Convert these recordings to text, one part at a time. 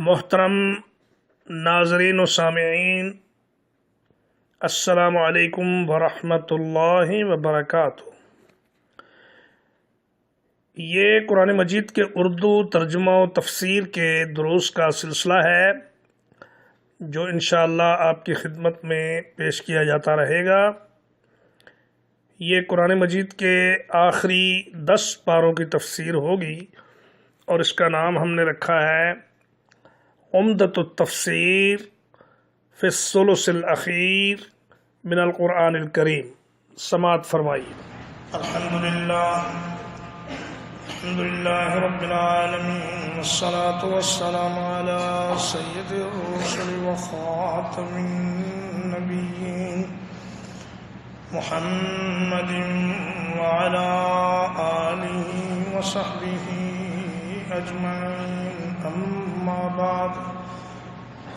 محترم ناظرین و سامعین، السلام علیکم ورحمۃ اللہ وبرکاتہ۔ یہ قرآن مجید کے اردو ترجمہ و تفسیر کے دروس کا سلسلہ ہے جو انشاءاللہ آپ کی خدمت میں پیش کیا جاتا رہے گا۔ یہ قرآن مجید کے آخری 10 پاروں کی تفسیر ہوگی اور اس کا نام ہم نے رکھا ہے عمدۃ التفسیر فی الثلث الاخیر من القرآن الکریم۔ سماعت فرمائیے۔ الحمدللہ رب العالمین، والصلاة والسلام علی سید الرسل وخاتم النبیین محمد وعلی آلہ وصحبہ اجمعین، اما بعد،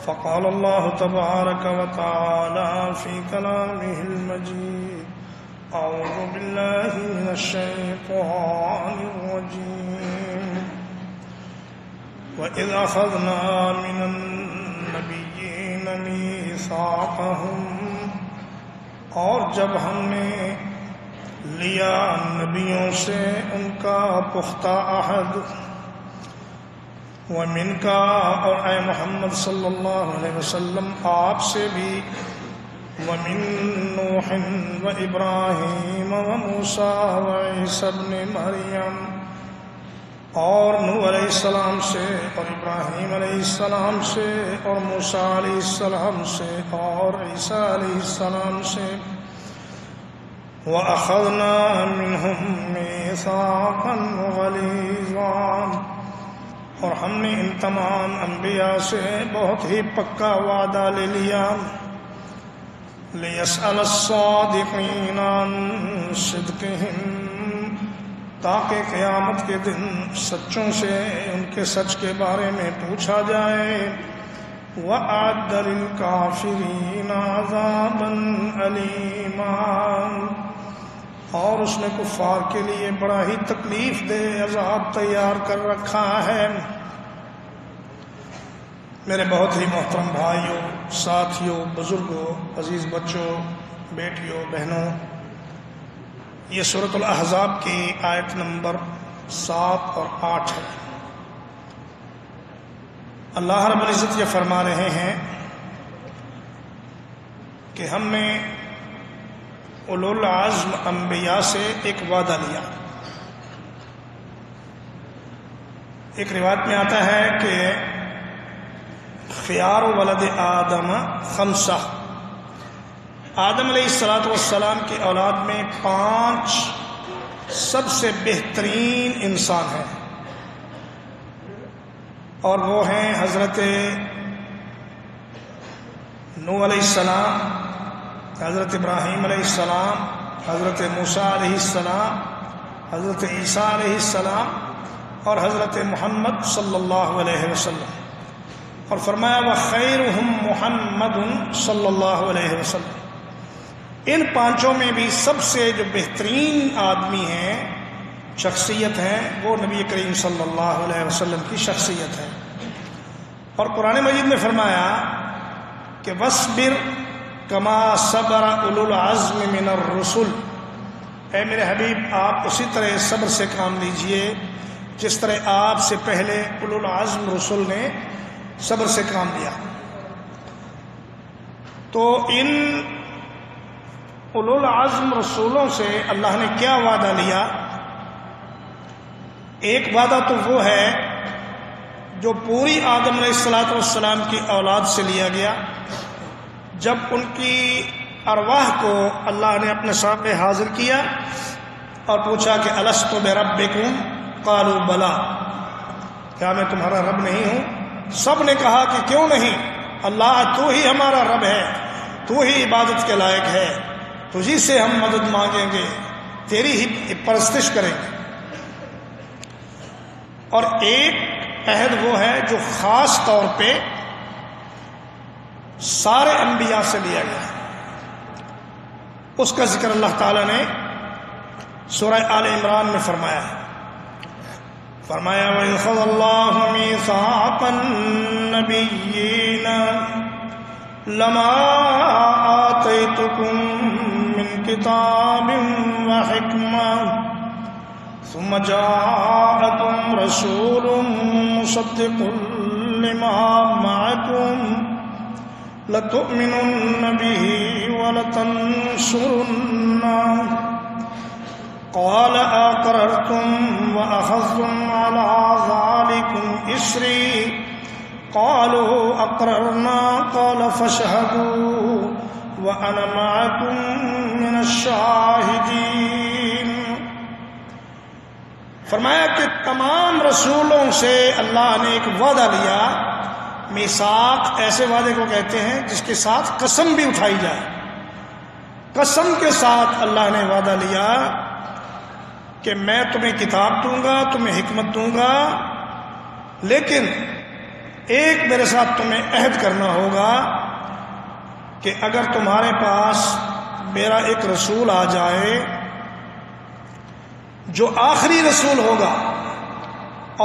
فقال اللہ تبارک وتعالی فی کلامہ المجید، اعوذ باللہ من الشیطان الرجیم، وَإِذْ أَخَذْنَا مِنَ النَّبِيِّينَ مِيثَاقَهُمْ، اور جب ہم نے لیا نبیوں سے ان کا پختہ عہد، وَمِنْكَ، اور اے محمد صلی اللہ علیہ وسلم آپ سے بھی، وَمِن نُوحٍ وَإِبْرَاهِيمَ وَمُوسَىٰ وَعِيسَىٰ ابْنِ مَرْيَمَ، اور نوح علیہ السلام سے اور ابراہیم علیہ السلام سے اور موسیٰ علیہ السلام سے اور عیسیٰ علیہ السلام سے، وَأَخَذْنَا مِنْهُم مِّيثَاقًا غَلِيظًا، اور ہم نے ان تمام انبیاء سے بہت ہی پکا وعدہ لے لیا، لِيَسْأَلَ الصَّادِقِينَ عَن صِدْقِهِمْ، تاکہ قیامت کے دن سچوں سے ان کے سچ کے بارے میں پوچھا جائے، وَأَعَدَّ لِلْكَافِرِينَ عَذَابًا أَلِيمًا، اور اس نے کفار کے لیے بڑا ہی تکلیف دہ عذاب تیار کر رکھا ہے۔ میرے بہت ہی محترم بھائیوں، ساتھیوں، بزرگوں، عزیز بچوں، بیٹیوں، بہنوں، یہ سورۃ الاحزاب کی آیت نمبر 7 اور 8 ہے۔ اللہ رب العزت یہ فرما رہے ہیں کہ ہم نے اولو العزم انبیاء سے ایک وعدہ لیا۔ ایک روایت میں آتا ہے کہ خیار ولد آدم 5، آدم علیہ السلام کی اولاد میں 5 سب سے بہترین انسان ہیں، اور وہ ہیں حضرت نوح علیہ السلام، حضرت ابراہیم علیہ السلام، حضرت موسیٰ علیہ السلام، حضرت عیسیٰ علیہ السلام، اور حضرت محمد صلی اللہ علیہ وسلم، اور فرمایا وَخَيْرُهُمْ مُحَمَّدٌ صلی اللہ علیہ وسلم۔ ان 5 میں بھی سب سے جو بہترین آدمی ہیں، شخصیت ہیں، وہ نبی کریم صلی اللہ علیہ وسلم کی شخصیت ہے۔ اور قرآن مجید میں فرمایا کہ وَاصْبِرْ کما صبر اولو العزم من الرسل، اے میرے حبیب آپ اسی طرح صبر سے کام لیجئے جس طرح آپ سے پہلے اولو العزم رسول نے صبر سے کام لیا۔ تو ان اولو العزم رسولوں سے اللہ نے کیا وعدہ لیا؟ ایک وعدہ تو وہ ہے جو پوری آدم علیہ السلام کی اولاد سے لیا گیا، جب ان کی ارواح کو اللہ نے اپنے سامنے حاضر کیا اور پوچھا کہ الست بربکم قالوا بلا، کیا میں تمہارا رب نہیں ہوں؟ سب نے کہا کہ کیوں نہیں، اللہ تو ہی ہمارا رب ہے، تو ہی عبادت کے لائق ہے، تجھی سے ہم مدد مانگیں گے، تیری ہی پرستش کریں گے۔ اور ایک عہد وہ ہے جو خاص طور پہ سارے انبیاء سے لیا گیا، اس کا ذکر اللہ تعالیٰ نے سورہ آل عمران میں فرمایا ہے۔ فرمایا وَإِذْ أَخَذَ اللَّهُ مِيثَاقَ النبيين لما آتيتكم من كتاب وحكمة ثم جاءكم رسول مصدق لما معكم لتؤمنن به ولتنصرنه قال أقررتم وأخذتم على ذلكم إصري قالوا أقررنا قال فاشهدوا وأنا معكم من الشاهدين۔ فرمایا کہ تمام رسولوں سے اللہ نے ایک وعدہ لیا۔ میثاق ایسے وعدے کو کہتے ہیں جس کے ساتھ قسم بھی اٹھائی جائے۔ قسم کے ساتھ اللہ نے وعدہ لیا کہ میں تمہیں کتاب دوں گا، تمہیں حکمت دوں گا، لیکن ایک میرے ساتھ تمہیں عہد کرنا ہوگا کہ اگر تمہارے پاس میرا ایک رسول آ جائے جو آخری رسول ہوگا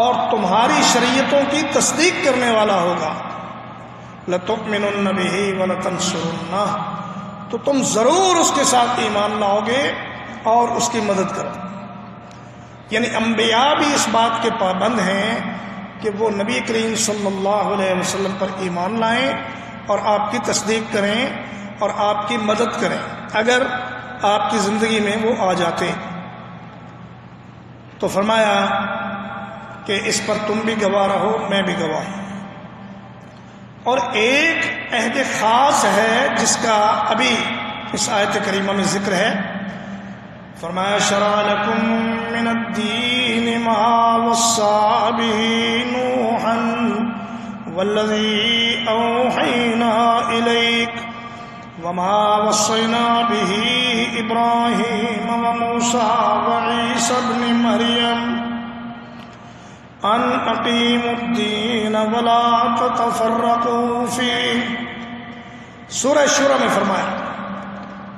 اور تمہاری شریعتوں کی تصدیق کرنے والا ہوگا، لَتُؤْمِنُنَّ بِهِ وَلَتَنْصُرُنَّهُ، تو تم ضرور اس کے ساتھ ایمان لاؤ گے اور اس کی مدد کرو۔ یعنی انبیاء بھی اس بات کے پابند ہیں کہ وہ نبی کریم صلی اللہ علیہ وسلم پر ایمان لائیں اور آپ کی تصدیق کریں اور آپ کی مدد کریں اگر آپ کی زندگی میں وہ آ جاتے۔ تو فرمایا کہ اس پر تم بھی گواہ رہو، میں بھی گواہ ہوں۔ اور ایک عہد خاص ہے جس کا ابھی اس آیت کریمہ میں ذکر ہے۔ فرمایا شرع لکم من الدین ما وصى به نوحا والذی اوحینا الیک وما وصینا به ابراہیم وموسیٰ وعیسی ابن مریم ان اقیموا الدین ولا تتفرقوا فیہ۔ سورہ شورى میں فرمایا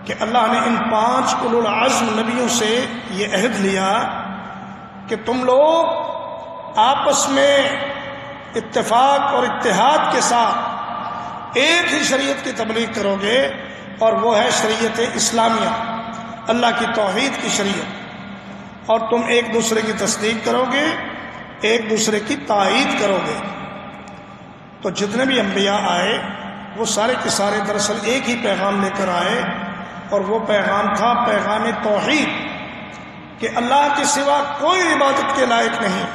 کہ اللہ نے ان 5 اولو العزم نبیوں سے یہ عہد لیا کہ تم لوگ آپس میں اتفاق اور اتحاد کے ساتھ ایک ہی شریعت کی تبلیغ کرو گے، اور وہ ہے شریعت اسلامیہ، اللہ کی توحید کی شریعت، اور تم ایک دوسرے کی تصدیق کرو گے، ایک دوسرے کی تائید کرو گے۔ تو جتنے بھی انبیاء آئے وہ سارے کے سارے دراصل ایک ہی پیغام لے کر آئے، اور وہ پیغام تھا پیغام توحید، کہ اللہ کے سوا کوئی عبادت کے لائق نہیں،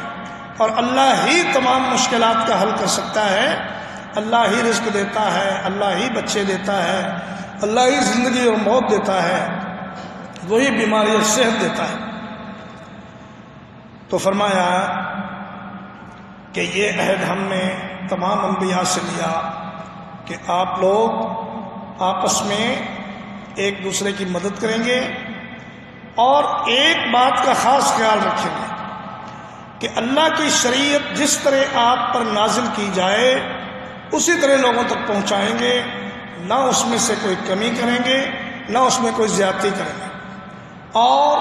اور اللہ ہی تمام مشکلات کا حل کر سکتا ہے، اللہ ہی رزق دیتا ہے، اللہ ہی بچے دیتا ہے، اللہ ہی زندگی اور موت دیتا ہے، وہی بیماری اور صحت دیتا ہے۔ تو فرمایا کہ یہ عہد ہم نے تمام انبیاء سے لیا کہ آپ لوگ آپس میں ایک دوسرے کی مدد کریں گے، اور ایک بات کا خاص خیال رکھیں گے کہ اللہ کی شریعت جس طرح آپ پر نازل کی جائے اسی طرح لوگوں تک پہنچائیں گے، نہ اس میں سے کوئی کمی کریں گے، نہ اس میں کوئی زیادتی کریں گے۔ اور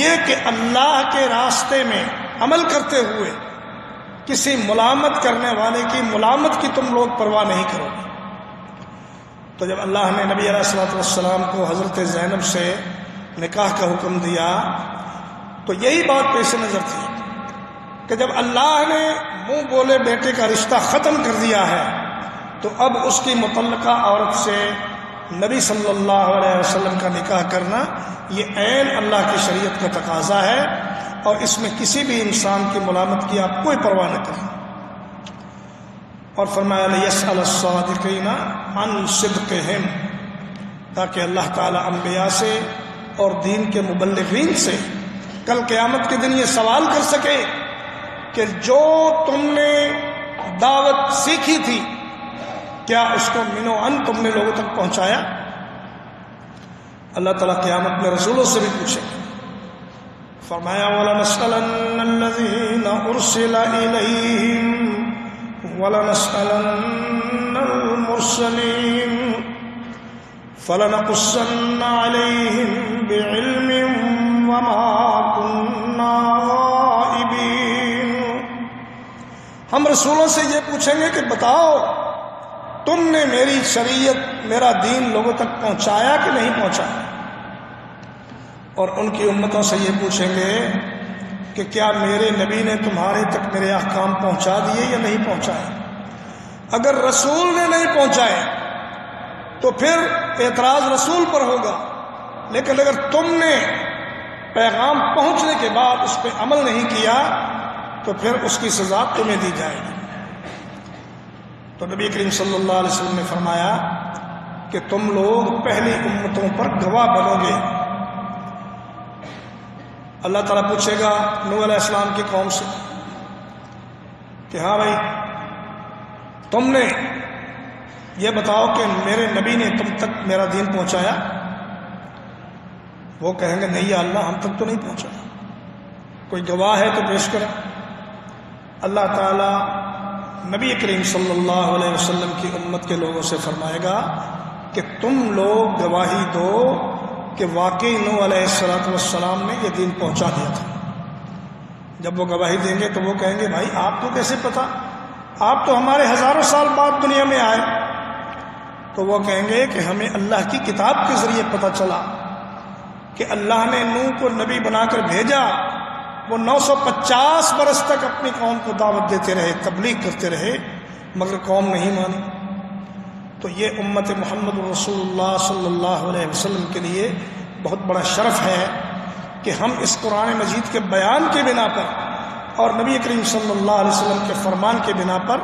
یہ کہ اللہ کے راستے میں عمل کرتے ہوئے کسی ملامت کرنے والے کی ملامت کی تم لوگ پرواہ نہیں کرو گے۔ تو جب اللہ نے نبی علیہ الصلوۃ والسلام کو حضرت زینب سے نکاح کا حکم دیا تو یہی بات پیش نظر تھی کہ جب اللہ نے منہ بولے بیٹے کا رشتہ ختم کر دیا ہے تو اب اس کی متعلقہ عورت سے نبی صلی اللہ علیہ وسلم کا نکاح کرنا یہ عین اللہ کی شریعت کا تقاضا ہے، اور اس میں کسی بھی انسان کی ملامت کی آپ کوئی پرواہ نہ کریں۔ اور فرمایا لِيَسْأَلَ الصَّادِقِينَ عَنْ صِدْقِهِمْ، تاکہ اللہ تعالیٰ انبیاء سے اور دین کے مبلغین سے کل قیامت کے دن یہ سوال کر سکے کہ جو تم نے دعوت سیکھی تھی کیا اس کو منو ان تم نے لوگوں تک پہنچایا؟ اللہ تعالیٰ قیامت میں رسولوں سے بھی پوچھے گا۔ فرمایا وَلَنَسْأَلَنَّ الَّذِينَ أُرْسِلَ إِلَيْهِمْ وَلَنَسْأَلَنَّ الْمُرْسَلِينَ فَلَنَقُصَّنَّ عَلَيْهِمْ بِعِلْمٍ وَمَا كُنَّا غَائِبِينَ ہم رسولوں سے یہ پوچھیں گے کہ بتاؤ تم نے میری شریعت میرا دین لوگوں تک پہنچایا کہ نہیں پہنچایا، اور ان کی امتوں سے یہ پوچھیں گے کہ کیا میرے نبی نے تمہارے تک میرے احکام پہنچا دیے یا نہیں پہنچائے۔ اگر رسول نے نہیں پہنچائے تو پھر اعتراض رسول پر ہوگا، لیکن اگر تم نے پیغام پہنچنے کے بعد اس پہ عمل نہیں کیا تو پھر اس کی سزا تمہیں دی جائے گی۔ تو نبی کریم صلی اللہ علیہ وسلم نے فرمایا کہ تم لوگ پہلی امتوں پر گواہ بنو گے۔ اللہ تعالیٰ پوچھے گا نوح علیہ السلام کی قوم سے کہ ہاں بھائی تم نے یہ بتاؤ کہ میرے نبی نے تم تک میرا دین پہنچایا؟ وہ کہیں گے نہیں یا اللہ ہم تک تو نہیں پہنچا، کوئی گواہ ہے تو پیش کریں۔ اللہ تعالیٰ نبی کریم صلی اللہ علیہ وسلم کی امت کے لوگوں سے فرمائے گا کہ تم لوگ گواہی دو کہ واقعی نوح علیہ السلام نے یہ دین پہنچا دیا تھا۔ جب وہ گواہی دیں گے تو وہ کہیں گے بھائی آپ کو کیسے پتا، آپ تو ہمارے ہزاروں سال بعد دنیا میں آئے۔ تو وہ کہیں گے کہ ہمیں اللہ کی کتاب کے ذریعے پتہ چلا کہ اللہ نے نوح کو نبی بنا کر بھیجا، وہ 950 برس تک اپنی قوم کو دعوت دیتے رہے، تبلیغ کرتے رہے، مگر قوم نہیں مانی۔ تو یہ امت محمد رسول اللہ صلی اللہ علیہ وسلم کے لیے بہت بڑا شرف ہے کہ ہم اس قرآن مجید کے بیان کے بنا پر اور نبی کریم صلی اللہ علیہ وسلم کے فرمان کے بنا پر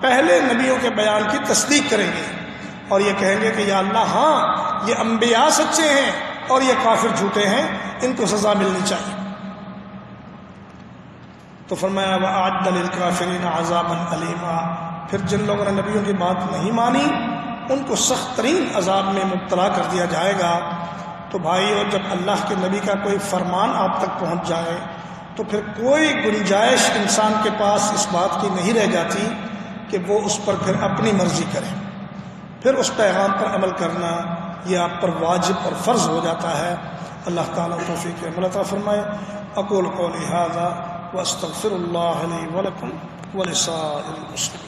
پہلے نبیوں کے بیان کی تصدیق کریں گے اور یہ کہیں گے کہ یا اللہ ہاں یہ انبیاء سچے ہیں اور یہ کافر جھوٹے ہیں، ان کو سزا ملنی چاہیے۔ تو فرمایا وَأَعَدَّ لِلْكَافِرِينَ عَذَابًا أَلِيمًا، پھر جن لوگوں نے نبیوں کی بات نہیں مانی ان کو سخت ترین عذاب میں مبتلا کر دیا جائے گا۔ تو بھائی اور جب اللہ کے نبی کا کوئی فرمان آپ تک پہنچ جائے تو پھر کوئی گنجائش انسان کے پاس اس بات کی نہیں رہ جاتی کہ وہ اس پر پھر اپنی مرضی کرے، پھر اس پیغام پر عمل کرنا یہ آپ پر واجب اور فرض ہو جاتا ہے۔ اللہ تعالیٰ توفیق عمل عطا فرمائے۔ اقول قولی ھذا واستغفر اللہ لی ولکم ولسائر المسلمین۔